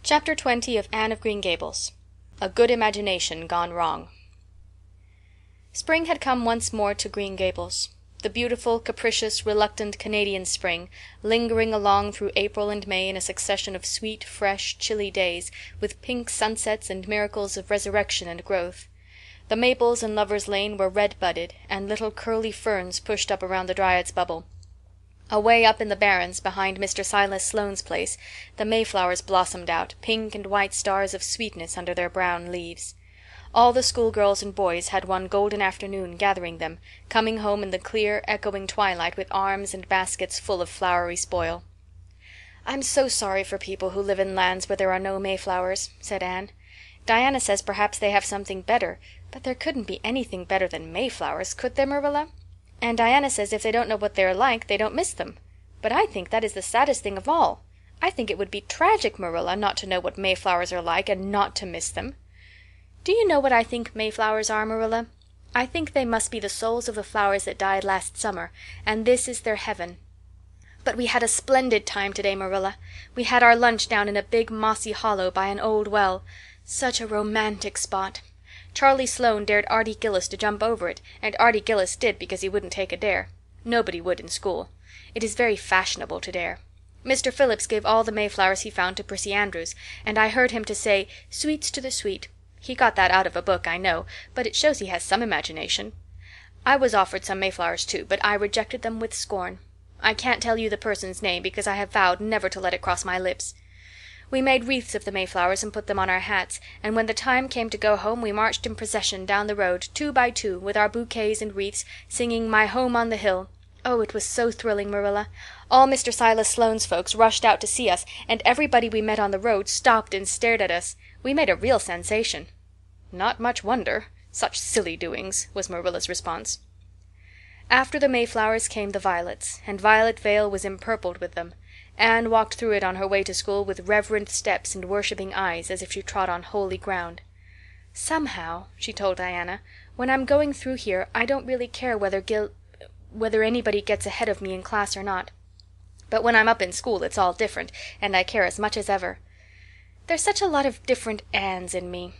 Chapter 20 of Anne of Green Gables. A Good Imagination Gone Wrong. Spring had come once more to Green Gables. The beautiful, capricious, reluctant Canadian spring, lingering along through April and May in a succession of sweet, fresh, chilly days, with pink sunsets and miracles of resurrection and growth. The maples in Lover's Lane were red-budded, and little curly ferns pushed up around the Dryad's Bubble. Away up in the barrens, behind Mr. Silas Sloane's place, the mayflowers blossomed out, pink and white stars of sweetness under their brown leaves. All the schoolgirls and boys had one golden afternoon gathering them, coming home in the clear, echoing twilight with arms and baskets full of flowery spoil. "I'm so sorry for people who live in lands where there are no mayflowers," said Anne. "Diana says perhaps they have something better, but there couldn't be anything better than mayflowers, could there, Marilla? And Diana says if they don't know what they're like they don't miss them. But I think that is the saddest thing of all. I think it would be tragic, Marilla, not to know what mayflowers are like and not to miss them. Do you know what I think mayflowers are, Marilla? I think they must be the souls of the flowers that died last summer, and this is their heaven. But we had a splendid time today, Marilla. We had our lunch down in a big mossy hollow by an old well. Such a romantic spot. Charlie Sloane dared Artie Gillis to jump over it, and Artie Gillis did because he wouldn't take a dare. Nobody would in school. It is very fashionable to dare. Mr. Phillips gave all the mayflowers he found to Prissy Andrews, and I heard him to say, 'Sweets to the sweet.' He got that out of a book, I know, but it shows he has some imagination. I was offered some mayflowers too, but I rejected them with scorn. I can't tell you the person's name because I have vowed never to let it cross my lips. We made wreaths of the mayflowers and put them on our hats, and when the time came to go home we marched in procession down the road, 2 by 2, with our bouquets and wreaths, singing 'My Home on the Hill.' Oh, it was so thrilling, Marilla. All Mr. Silas Sloane's folks rushed out to see us, and everybody we met on the road stopped and stared at us. We made a real sensation." "Not much wonder. Such silly doings," was Marilla's response. After the mayflowers came the violets, and Violet Vale was empurpled with them. Anne walked through it on her way to school with reverent steps and worshipping eyes, as if she trod on holy ground. "Somehow," she told Diana, "when I'm going through here I don't really care whether anybody gets ahead of me in class or not. But when I'm up in school it's all different, and I care as much as ever. There's such a lot of different Annes in me.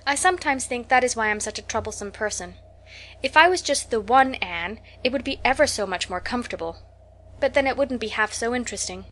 I sometimes think that is why I'm such a troublesome person. If I was just the one Anne it would be ever so much more comfortable. But then it wouldn't be half so interesting."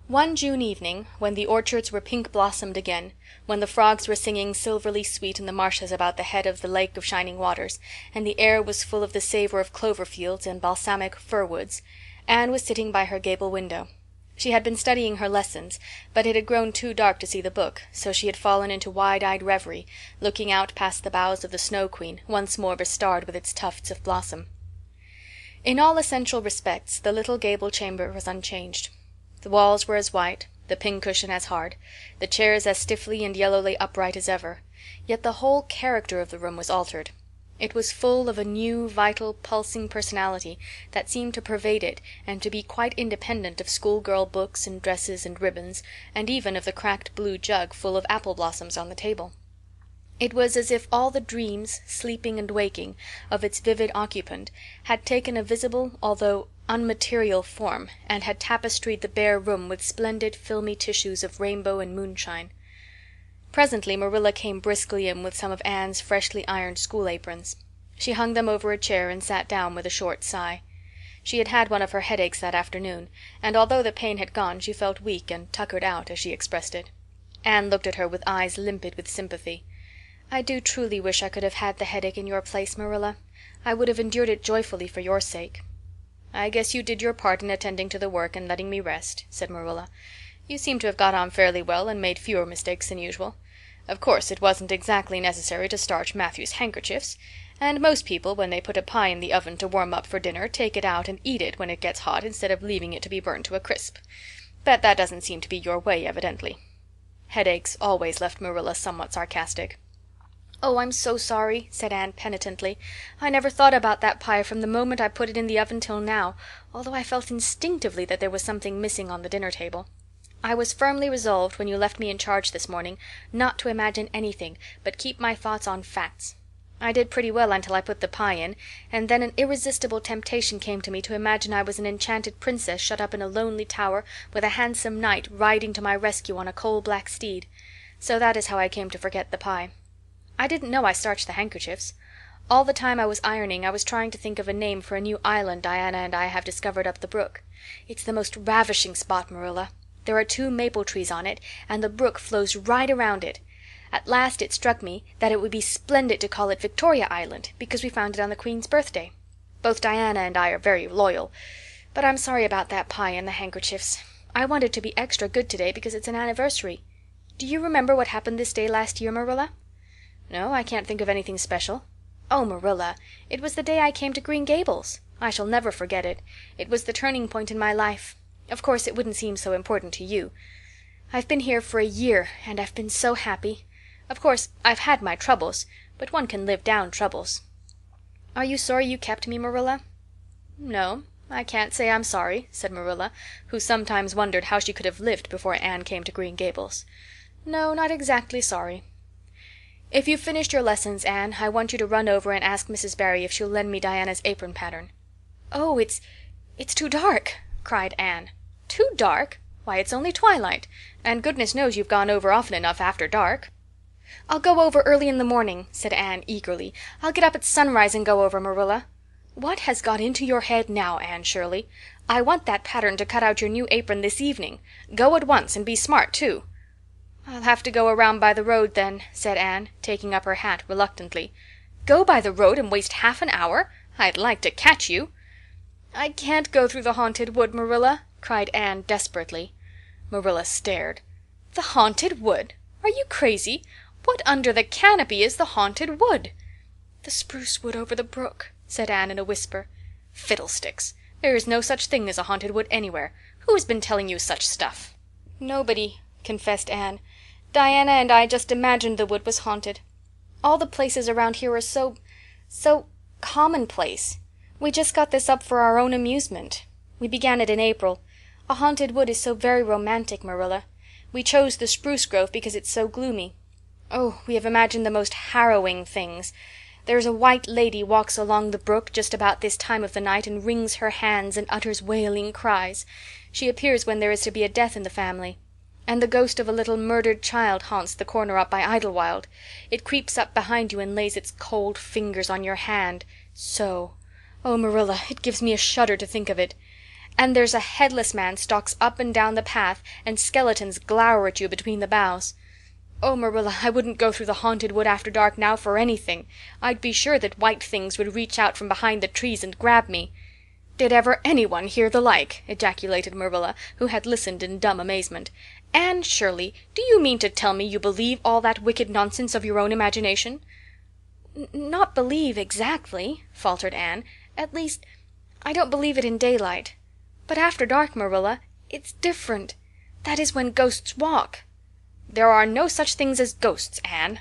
One June evening, when the orchards were pink-blossomed again, when the frogs were singing silverly sweet in the marshes about the head of the Lake of Shining Waters, and the air was full of the savor of clover fields and balsamic fir woods, Anne was sitting by her gable window. She had been studying her lessons, but it had grown too dark to see the book, so she had fallen into wide-eyed reverie, looking out past the boughs of the Snow Queen, once more bestarred with its tufts of blossom. In all essential respects the little gable chamber was unchanged. The walls were as white, the pincushion as hard, the chairs as stiffly and yellowly upright as ever, yet the whole character of the room was altered. It was full of a new, vital, pulsing personality that seemed to pervade it and to be quite independent of schoolgirl books and dresses and ribbons, and even of the cracked blue jug full of apple blossoms on the table. It was as if all the dreams, sleeping and waking, of its vivid occupant had taken a visible although unmaterial form and had tapestried the bare room with splendid filmy tissues of rainbow and moonshine. Presently Marilla came briskly in with some of Anne's freshly ironed school aprons. She hung them over a chair and sat down with a short sigh. She had had one of her headaches that afternoon, and although the pain had gone she felt weak and tuckered out, as she expressed it. Anne looked at her with eyes limpid with sympathy. "I do truly wish I could have had the headache in your place, Marilla. I would have endured it joyfully for your sake." "I guess you did your part in attending to the work and letting me rest," said Marilla. "You seem to have got on fairly well and made fewer mistakes than usual. Of course, it wasn't exactly necessary to starch Matthew's handkerchiefs, and most people, when they put a pie in the oven to warm up for dinner, take it out and eat it when it gets hot instead of leaving it to be burnt to a crisp. But that doesn't seem to be your way, evidently." Headaches always left Marilla somewhat sarcastic. "Oh, I'm so sorry," said Anne penitently. "I never thought about that pie from the moment I put it in the oven till now, although I felt instinctively that there was something missing on the dinner table. I was firmly resolved, when you left me in charge this morning, not to imagine anything, but keep my thoughts on facts. I did pretty well until I put the pie in, and then an irresistible temptation came to me to imagine I was an enchanted princess shut up in a lonely tower with a handsome knight riding to my rescue on a coal-black steed. So that is how I came to forget the pie. I didn't know I starched the handkerchiefs. All the time I was ironing I was trying to think of a name for a new island Diana and I have discovered up the brook. It's the most ravishing spot, Marilla. There are 2 maple trees on it, and the brook flows right around it. At last it struck me that it would be splendid to call it Victoria Island, because we found it on the Queen's birthday. Both Diana and I are very loyal. But I'm sorry about that pie and the handkerchiefs. I wanted to be extra good today because it's an anniversary. Do you remember what happened this day last year, Marilla? No, I can't think of anything special. Oh, Marilla, it was the day I came to Green Gables. I shall never forget it. It was the turning point in my life. Of course, it wouldn't seem so important to you. I've been here for a year, and I've been so happy. Of course, I've had my troubles, but one can live down troubles. Are you sorry you kept me, Marilla? No, I can't say I'm sorry, said Marilla, who sometimes wondered how she could have lived before Anne came to Green Gables. No, not exactly sorry. If you've finished your lessons, Anne, I want you to run over and ask Mrs. Barry if she'll lend me Diana's apron pattern. Oh, it's too dark, cried Anne. Too dark? Why, it's only twilight, and goodness knows you've gone over often enough after dark. I'll go over early in the morning, said Anne eagerly. I'll get up at sunrise and go over, Marilla. What has got into your head now, Anne Shirley? I want that pattern to cut out your new apron this evening. Go at once, and be smart, too. I'll have to go around by the road, then, said Anne, taking up her hat reluctantly. Go by the road and waste half an hour? I'd like to catch you. I can't go through the haunted wood, Marilla, cried Anne desperately. Marilla stared. The haunted wood? Are you crazy? What under the canopy is the haunted wood? The spruce wood over the brook, said Anne in a whisper. Fiddlesticks! There is no such thing as a haunted wood anywhere. Who has been telling you such stuff? Nobody, confessed Anne. Diana and I just imagined the wood was haunted. All the places around here are so commonplace. We just got this up for our own amusement. We began it in April. A haunted wood is so very romantic, Marilla. We chose the spruce grove because it's so gloomy. Oh, we have imagined the most harrowing things. There's a white lady walks along the brook just about this time of the night and wrings her hands and utters wailing cries. She appears when there is to be a death in the family. And the ghost of a little murdered child haunts the corner up by Idlewild. It creeps up behind you and lays its cold fingers on your hand. So. Oh, Marilla, it gives me a shudder to think of it. And there's a headless man stalks up and down the path, and skeletons glower at you between the boughs. Oh, Marilla, I wouldn't go through the haunted wood after dark now for anything. I'd be sure that white things would reach out from behind the trees and grab me. Did ever anyone hear the like? Ejaculated Marilla, who had listened in dumb amazement. Anne Shirley, do you mean to tell me you believe all that wicked nonsense of your own imagination? Not believe exactly, faltered Anne. At least, I don't believe it in daylight. But after dark, Marilla, it's different. That is when ghosts walk. There are no such things as ghosts, Anne.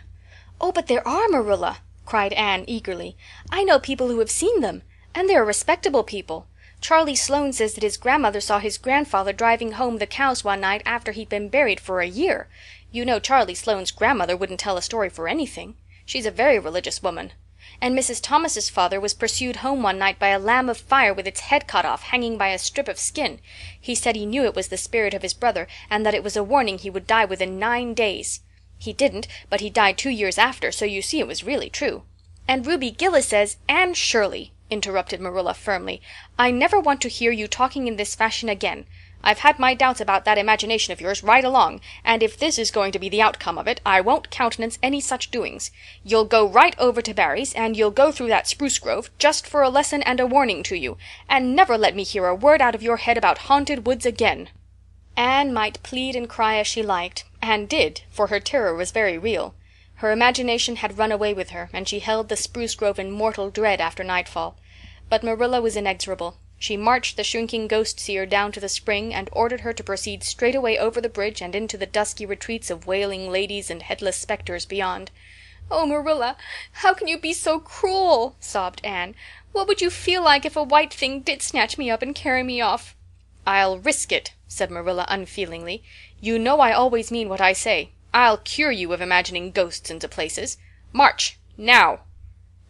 Oh, but there are, Marilla, cried Anne eagerly. I know people who have seen them, and they are respectable people. Charlie Sloane says that his grandmother saw his grandfather driving home the cows one night after he'd been buried for a year. You know Charlie Sloane's grandmother wouldn't tell a story for anything. She's a very religious woman. And Mrs. Thomas's father was pursued home one night by a lamb of fire with its head cut off, hanging by a strip of skin. He said he knew it was the spirit of his brother, and that it was a warning he would die within 9 days. He didn't, but he died 2 years after, so you see it was really true. And Ruby Gillis says— Anne Shirley, interrupted Marilla firmly, I never want to hear you talking in this fashion again. I've had my doubts about that imagination of yours right along, and if this is going to be the outcome of it, I won't countenance any such doings. You'll go right over to Barry's, and you'll go through that spruce grove, just for a lesson and a warning to you, and never let me hear a word out of your head about haunted woods again. Anne might plead and cry as she liked, and did, for her terror was very real. Her imagination had run away with her, and she held the spruce grove in mortal dread after nightfall. But Marilla was inexorable. She marched the shrinking ghost-seer down to the spring and ordered her to proceed straightaway over the bridge and into the dusky retreats of wailing ladies and headless spectres beyond. "Oh, Marilla, how can you be so cruel?" sobbed Anne. "What would you feel like if a white thing did snatch me up and carry me off?" "I'll risk it," said Marilla unfeelingly. "You know I always mean what I say. I'll cure you of imagining ghosts into places. March! Now!"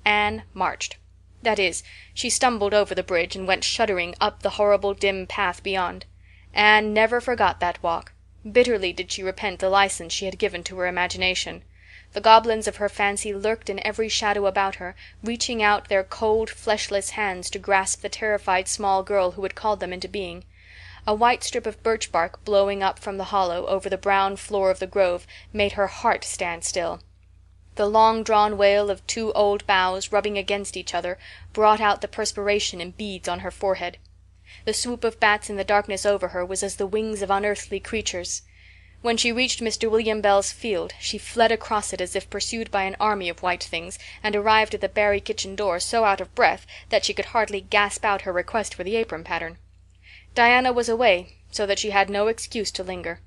Anne marched. That is, she stumbled over the bridge and went shuddering up the horrible dim path beyond. Anne never forgot that walk. Bitterly did she repent the license she had given to her imagination. The goblins of her fancy lurked in every shadow about her, reaching out their cold, fleshless hands to grasp the terrified small girl who had called them into being. A white strip of birch bark blowing up from the hollow over the brown floor of the grove made her heart stand still. The long-drawn wail of two old boughs rubbing against each other brought out the perspiration in beads on her forehead. The swoop of bats in the darkness over her was as the wings of unearthly creatures. When she reached Mr. William Bell's field she fled across it as if pursued by an army of white things, and arrived at the Barry kitchen door so out of breath that she could hardly gasp out her request for the apron pattern. Diana was away, so that she had no excuse to linger.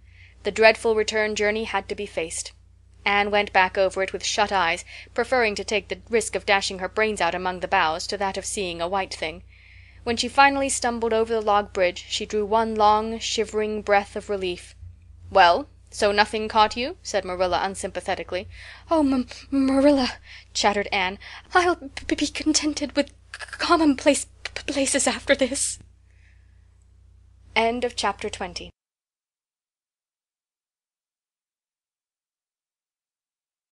The dreadful return journey had to be faced. Anne went back over it with shut eyes, preferring to take the risk of dashing her brains out among the boughs to that of seeing a white thing. When she finally stumbled over the log bridge she drew one long, shivering breath of relief. "Well, so nothing caught you?" said Marilla unsympathetically. "Oh, Marilla," chattered Anne, "I'll be contented with commonplace places after this." End of chapter 20.